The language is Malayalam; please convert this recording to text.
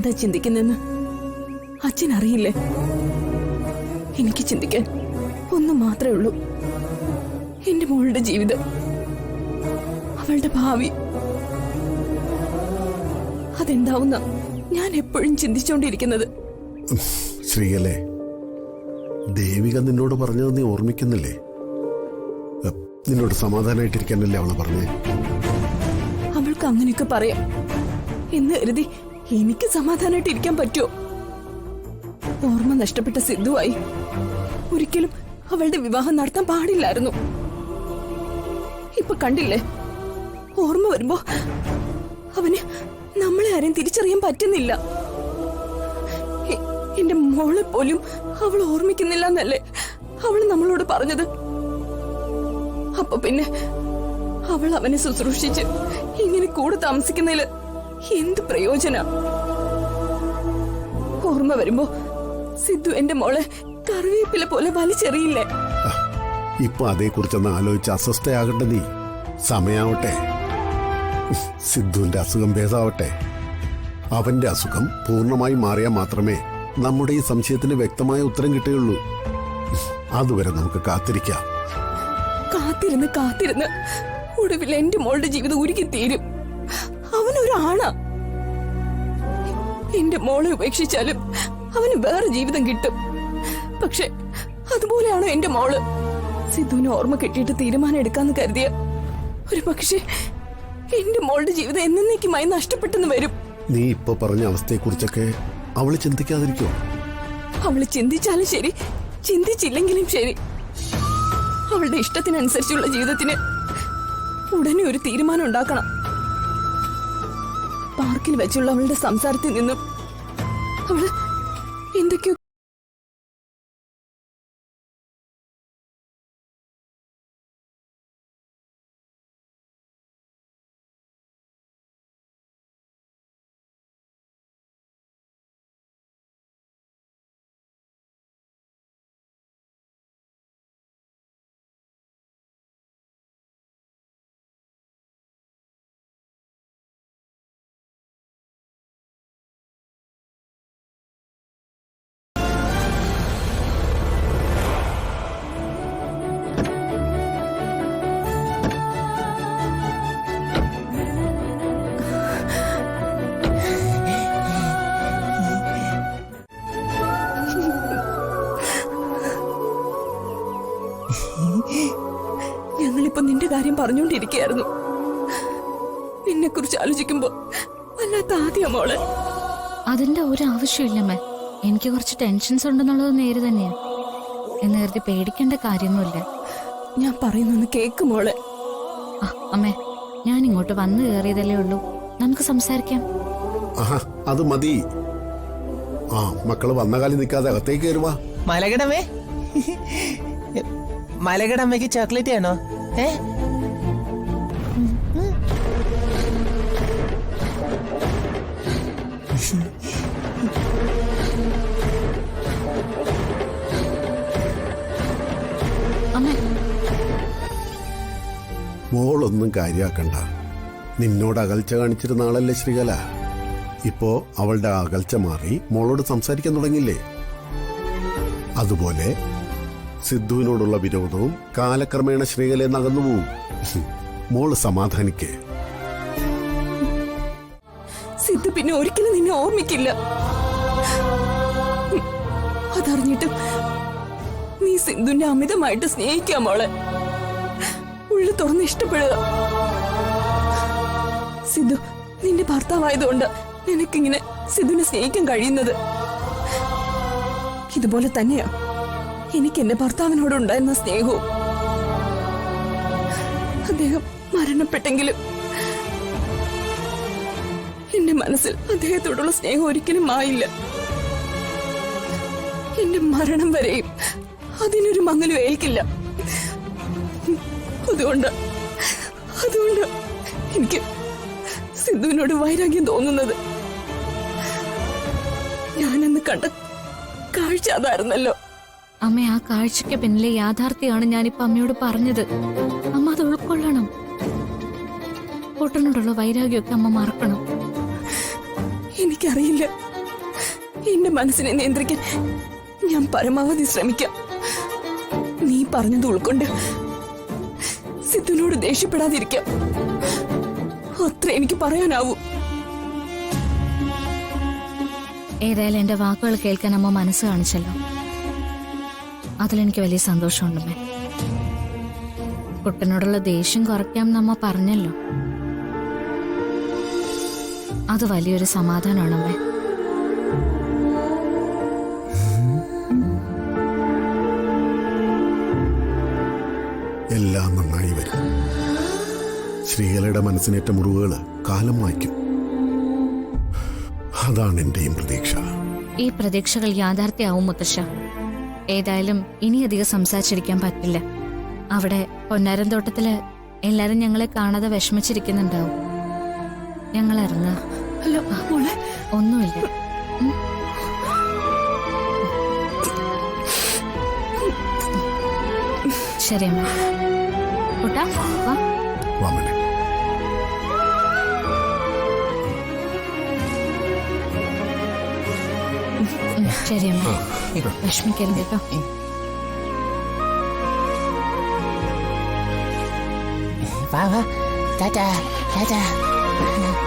എന്താ ചിന്തിക്കുന്നെന്ന് അച്ഛൻ അറിയില്ലേ? എനിക്ക് ചിന്തിക്കാൻ ഒന്ന് മാത്രമേ ഉള്ളൂ. എന്റെ മോളുടെ ജീവിതം, അവളുടെ ഭാവി. അതെന്താവുന്ന ഞാൻ എപ്പോഴും ചിന്തിച്ചോണ്ടിരിക്കുന്നത്. ശ്രീകലേ, ദേവിക നിന്നോട് പറഞ്ഞത് നീ ഓർമ്മിക്കുന്നില്ലേ? നിന്നോട് സമാധാനായിട്ടിരിക്കാനല്ലേ അവള് പറഞ്ഞേ? അവൾക്ക് അങ്ങനെയൊക്കെ പറയാം എന്ന് കരുതി എനിക്ക് സമാധാനായിട്ടിരിക്കാൻ പറ്റുമോ? ഓർമ്മ നഷ്ടപ്പെട്ട സിദ്ധുവായി ഒരിക്കലും അവളുടെ വിവാഹം നടത്താൻ പാടില്ലായിരുന്നു. ഇപ്പൊ കണ്ടില്ലേ, ഓർമ്മ വരുമ്പോ അവന് നമ്മളെ ആരെയും തിരിച്ചറിയാൻ പറ്റുന്നില്ല. എന്റെ മോളെ പോലും അവൾ ഓർമ്മിക്കുന്നില്ല എന്നല്ലേ അവൾ നമ്മളോട് പറഞ്ഞത്. അപ്പൊ പിന്നെ അവൾ അവനെ ശുശ്രൂഷിച്ച് ഇങ്ങനെ കൂടെ താമസിക്കുന്നതില് എന്ത് പ്രയോജന? ഓർമ്മ വരുമ്പോ സിദ്ധു എന്റെ മോളെ കറിവേപ്പില പോലെ വലിച്ചെറിയില്ലേ? ഇപ്പൊ അതേക്കുറിച്ചൊന്ന് ആലോചിച്ച് അസ്വസ്ഥയാകണ്ട നീ. സമയാവട്ടെ, സിദ്ധുവിന്റെ അസുഖം ഭേദാവട്ടെ. അവന്റെ അസുഖം പൂർണ്ണമായി മാറിയാൽ മാത്രമേ നമ്മുടെ ഈ സംശയത്തിന് വ്യക്തമായ ഉത്തരം കിട്ടുകയുള്ളൂ. അതുവരെ നമുക്ക് കാത്തിരിക്കാം. കാത്തിരുന്ന് ഒടുവിൽ എന്റെ മോളുടെ ജീവിതം ഉരുക്കി തീരും. അവനൊരാണാ. എന്റെ മോളെ ഉപേക്ഷിച്ചാലും അവന് വേറെ ജീവിതം കിട്ടും. പക്ഷെ അതുപോലെയാണോ എന്റെ മോള്? സിദ്ധുവിനെ ഓർമ്മ കെട്ടിയിട്ട് തീരുമാനം എടുക്കാന്ന് കരുതിയ ഒരു പക്ഷേ എന്റെ മോളുടെ ജീവിതം എന്നേക്കുമായി നഷ്ടപ്പെട്ടെന്ന് വരും. നീ ഇപ്പൊ പറഞ്ഞ അവസ്ഥയെക്കുറിച്ചൊക്കെ അവള് ചിന്തിക്കാതിരിക്കോ? അവള് ചിന്തിച്ചാലും ശരി, ചിന്തിച്ചില്ലെങ്കിലും ശരി, അവളുടെ ഇഷ്ടത്തിനനുസരിച്ചുള്ള ജീവിതത്തിന് ഉടനെ ഒരു തീരുമാനം ഉണ്ടാക്കണം. പാർക്കിൽ വെച്ചുള്ള അവളുടെ സംസാരത്തിൽ നിന്നും അവള് എന്തൊക്കെയോ ഞങ്ങളിപ്പോ നിന്റെ കാര്യം പറഞ്ഞുകൊണ്ടിരിക്കുകയായിരുന്നു. നിന്നെ കുറിച്ച് ആലോചിക്കുമ്പോ വല്ലാത്ത ആദ്യ മോളെ. അതിന്റെ ഒരു ആവശ്യമില്ലമ്മേ. എനിക്ക് കുറച്ച് ടെൻഷൻസ് ഉണ്ടെന്നുള്ളത് നേര് തന്നെയാ. എന്ന് കരുതി പേടിക്കേണ്ട കാര്യമൊന്നുമില്ല. ഞാൻ പറയുന്നൊന്ന് കേക്ക് മോളെ. അമ്മേ, ഞാൻ ഇങ്ങോട്ട് വന്നു കയറിയതല്ലേ ഉള്ളൂ. നമുക്ക് സംസാരിക്കാം. അത് മതി. മക്കള് വന്ന കാലം നിൽക്കാതെ അകത്തേക്ക് കയറുവാ. മലകടമേ, മലകടമ്മയ്ക്ക് ചോക്ലേറ്റ് ആണോ? മോളൊന്നും കാര്യാക്കണ്ട. നിന്നോട് അകൽച്ച കാണിച്ചിരുന്ന ആളല്ലേ ശ്രീകല. ഇപ്പോ അവളുടെ അകൽച്ച മാറി മോളോട് സംസാരിക്കാൻ തുടങ്ങില്ലേ? അതുപോലെ സിദ്ധുവിനോടുള്ള വിരോധവും കാലക്രമേണ ശ്രീകലയെ നകന്നു പോവും. മോള് സമാധാനിക്കേ. സിദ്ധു പിന്നെ ഒരിക്കലും നിന്നെ ഓർമ്മിക്കില്ല. അതറിഞ്ഞിട്ട് നീ സിന്ധുവിനെ അമിതമായിട്ട് സ്നേഹിക്കാം മോളെ. ഉള്ളു തുറന്ന് ഇഷ്ടപ്പെടുക. സിദ്ധു നിന്റെ ഭർത്താവായതുകൊണ്ട് നിനക്കിങ്ങനെ സിദ്ധുവിനെ സ്നേഹിക്കാൻ കഴിയുന്നത്. ഇതുപോലെ തന്നെയാ എനിക്ക് എന്റെ ഭർത്താവിനോടുണ്ടായിരുന്ന സ്നേഹവും. അദ്ദേഹം മരണപ്പെട്ടെങ്കിലും എന്റെ മനസ്സിൽ അദ്ദേഹത്തോടുള്ള സ്നേഹം ഒരിക്കലും ആയില്ല. എന്റെ മരണം വരെയും അതിനൊരു മങ്ങലും ഏൽക്കില്ല. അതുകൊണ്ട് എനിക്ക് സിദ്ധുവിനോട് വൈരാഗ്യം തോന്നുന്നത്. ഞാനെന്ന് കണ്ട കാഴ്ച അതായിരുന്നല്ലോ. അമ്മ, ആ കാഴ്ചയ്ക്ക് പിന്നിലെ യാഥാർത്ഥ്യമാണ് ഞാനിപ്പോ അമ്മയോട് പറഞ്ഞത്. അമ്മ അത് ഉൾക്കൊള്ളണം. പൊട്ടനോടുള്ള വൈരാഗ്യമൊക്കെ അമ്മ മറക്കണം. എനിക്കറിയില്ല എന്റെ മനസ്സിനെ നിയന്ത്രിക്കാൻ ഞാൻ പരമാവധി ശ്രമിക്കാം. നീ പറഞ്ഞത് ഉൾക്കൊണ്ട് സിദ്ധുവിനോട് ദേഷ്യപ്പെടാതിരിക്കാം. അത്ര എനിക്ക് പറയാനാവൂ. ഏതായാലും എന്റെ വാക്കുകൾ കേൾക്കാൻ അമ്മ മനസ്സ് കാണിച്ചല്ലോ. അതിലെനിക്ക് വലിയ സന്തോഷമുണ്ടമ്മേ. കുട്ടനോടുള്ള ദേഷ്യം കുറയ്ക്കാം നമ്മ പറഞ്ഞല്ലോ. അത് വലിയൊരു സമാധാനമാണമ്മേ. എല്ലാം നന്നായി വരും. ശ്രീകലയുടെ മനസ്സിനേറ്റ മുറിവുകള് കാലം മായ്ക്കും. അതാണ് എന്റെയും പ്രതീക്ഷ. ഈ പ്രതീക്ഷകൾ യാഥാർത്ഥ്യമാവും മുത്തശ്ശ. ഏതായാലും ഇനിയധികം സംസാരിച്ചിരിക്കാൻ പറ്റില്ല. അവിടെ പൊന്നാരന്തോട്ടത്തില് എല്ലാരും ഞങ്ങളെ കാണാതെ വിഷമിച്ചിരിക്കുന്നുണ്ടാവും. ഞങ്ങൾ ഇറങ്ങുക. അല്ല മോളെ, ഒന്നുമില്ല. ശരി അമ്മ. കുട്ടാ വാ. വാമനെ, ശരി അമ്മ. വിഷമിക്കരുത് കേട്ടോ. വാ വാ. ടാറ്റാ ടാറ്റാ.